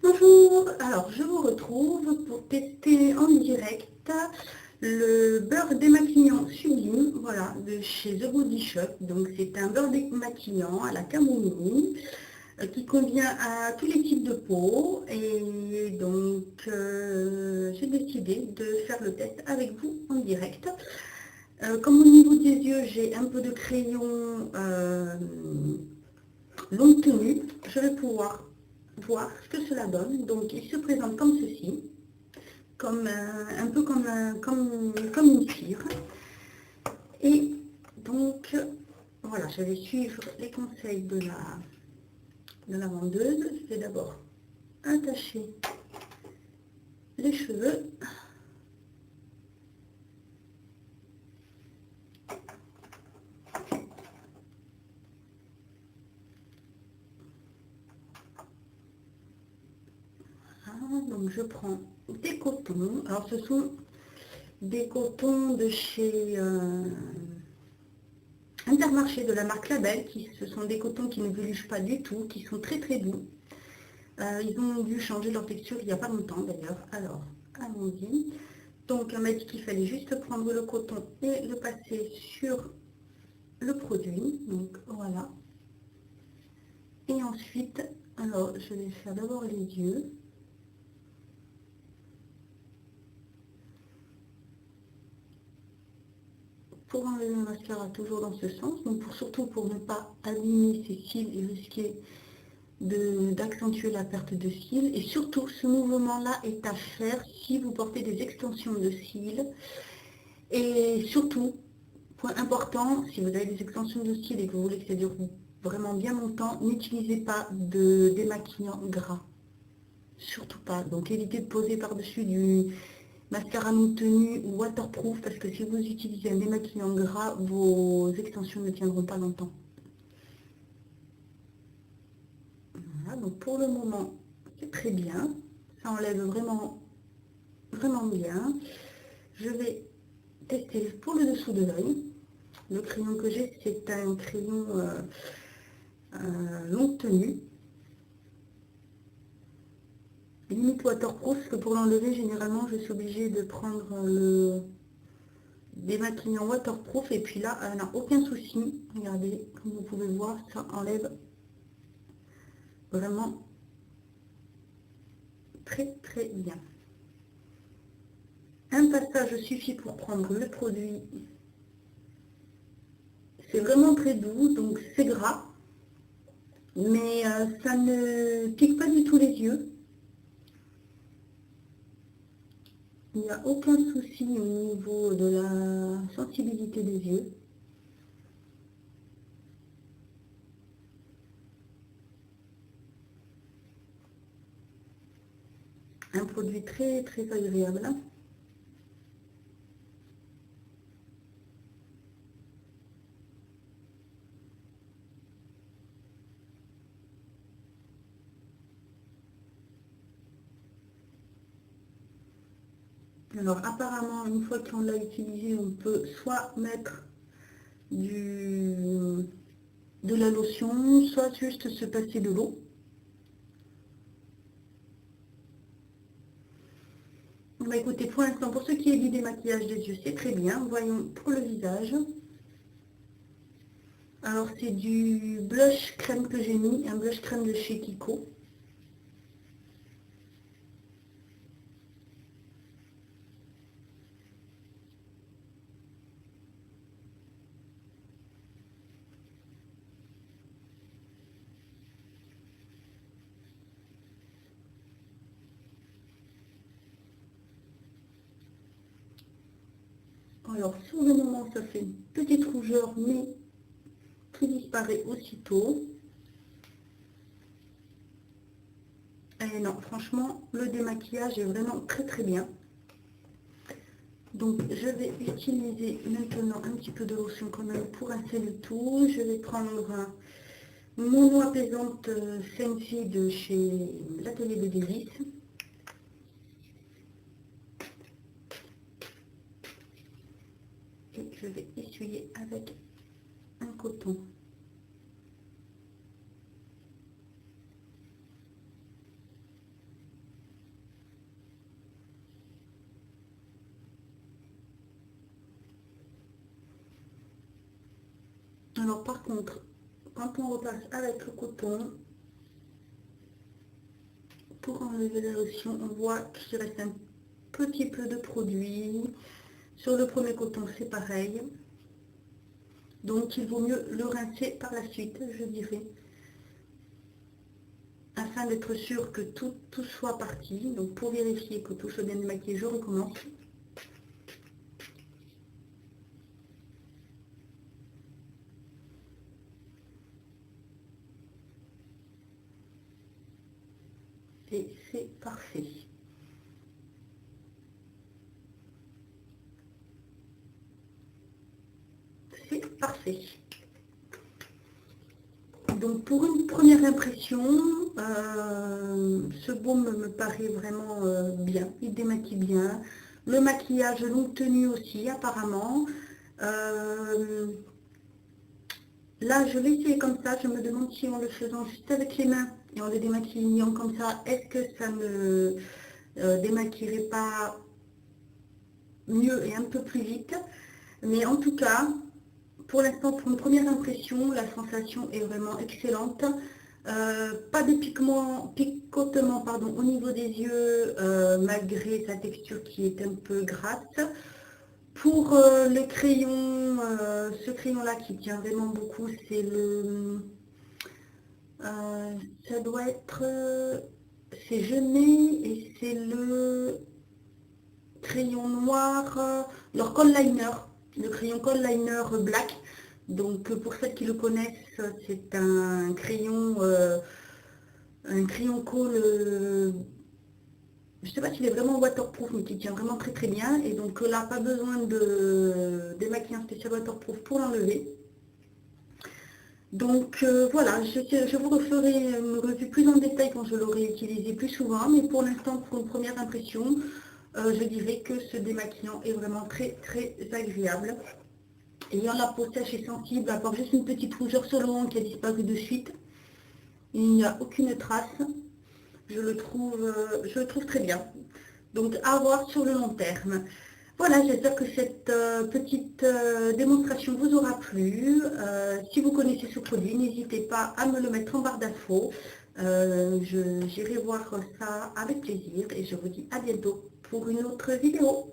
Bonjour, alors je vous retrouve pour tester en direct le beurre démaquillant Sublime, voilà, de chez The Body Shop. Donc c'est un beurre démaquillant à la camomille qui convient à tous les types de peau. Et donc j'ai décidé de faire le test avec vous en direct. Comme au niveau des yeux, j'ai un peu de crayon longue tenue, je vais pouvoir voir ce que cela donne. Donc il se présente comme ceci, comme un peu comme une cire. Et donc voilà, je vais suivre les conseils de la vendeuse. Je vais d'abord attacher les cheveux. Donc je prends des cotons. Alors ce sont des cotons de chez Intermarché, de la marque Label. Ce sont des cotons qui ne velugent pas du tout, qui sont très très doux. Ils ont dû changer leur texture il n'y a pas longtemps d'ailleurs. Alors, allons-y. Donc, on m'a dit qu'il fallait juste prendre le coton et le passer sur le produit. Donc, voilà. Et ensuite, alors, je vais faire d'abord les yeux. Pour enlever le mascara, toujours dans ce sens. Donc, surtout pour ne pas abîmer ses cils et risquer d'accentuer la perte de cils. Et surtout, ce mouvement-là est à faire si vous portez des extensions de cils. Et surtout, point important, si vous avez des extensions de cils et que vous voulez que ça dure vraiment bien longtemps, n'utilisez pas de démaquillant gras. Surtout pas. Donc évitez de poser par-dessus du mascara non tenu ou waterproof, parce que si vous utilisez un démaquillant gras, vos extensions ne tiendront pas longtemps. Voilà, donc pour le moment, c'est très bien. Ça enlève vraiment, vraiment bien. Je vais tester pour le dessous de l'œil. Le crayon que j'ai, c'est un crayon longue tenue. Limite waterproof, parce que pour l'enlever, généralement, je suis obligée de prendre le démaquillant waterproof. Et puis là, elle n'a aucun souci. Regardez, comme vous pouvez voir, ça enlève vraiment très très bien. Un passage suffit pour prendre le produit. C'est vraiment très doux, donc c'est gras. Mais ça ne pique pas du tout les yeux. Il n'y a aucun souci au niveau de la sensibilité des yeux. Un produit très très agréable. Alors apparemment, une fois qu'on l'a utilisé, on peut soit mettre de la lotion, soit juste se passer de l'eau. Bah écoutez, pour l'instant, pour ce qui est du démaquillage des yeux, c'est très bien. Voyons pour le visage. Alors c'est du blush crème que j'ai mis, un blush crème de chez Kiko. Alors sur le moment, ça fait une petite rougeur, mais qui disparaît aussitôt. Et non, franchement, le démaquillage est vraiment très très bien. Donc je vais utiliser maintenant un petit peu de lotion quand même pour rincer le tout. Je vais prendre mon eau apaisante Sensi de chez l'Atelier de Délices. Et je vais essuyer avec un coton. Alors par contre, quand on repasse avec le coton, pour enlever la lotion, on voit qu'il reste un petit peu de produit. Sur le premier coton, c'est pareil. Donc il vaut mieux le rincer par la suite, je dirais, afin d'être sûr que tout soit parti. Donc pour vérifier que tout soit bien démaquillé, je recommence. Et c'est parfait. C'est parfait. Donc pour une première impression, ce baume me paraît vraiment bien. Il démaquille bien. Le maquillage longue tenue aussi apparemment. Là je vais essayer comme ça. Je me demande si en le faisant juste avec les mains et en le démaquillant comme ça, est-ce que ça ne démaquillerait pas mieux et un peu plus vite. Mais en tout cas, pour l'instant, pour une première impression, la sensation est vraiment excellente. Pas de picotement pardon, au niveau des yeux, malgré sa texture qui est un peu grasse. Pour le crayon, ce crayon-là qui tient vraiment beaucoup, c'est le... ça doit être... c'est Genet et c'est le crayon noir, leur col liner, le crayon col liner black. Donc pour celles qui le connaissent, c'est un crayon col, je ne sais pas s'il est vraiment waterproof, mais qui tient vraiment très très bien. Et donc là, pas besoin de démaquillant spécial waterproof pour l'enlever. Donc voilà, je vous referai une revue plus en détail quand je l'aurai utilisé plus souvent. Mais pour l'instant, pour une première impression, je dirais que ce démaquillant est vraiment très très agréable. Ayant la peau sèche et sensible, à part juste une petite rougeur sur le menton qui a disparu de suite, il n'y a aucune trace. Je le trouve très bien. Donc à voir sur le long terme. Voilà, j'espère que cette petite démonstration vous aura plu. Si vous connaissez ce produit, n'hésitez pas à me le mettre en barre d'infos. J'irai voir ça avec plaisir et je vous dis à bientôt pour une autre vidéo.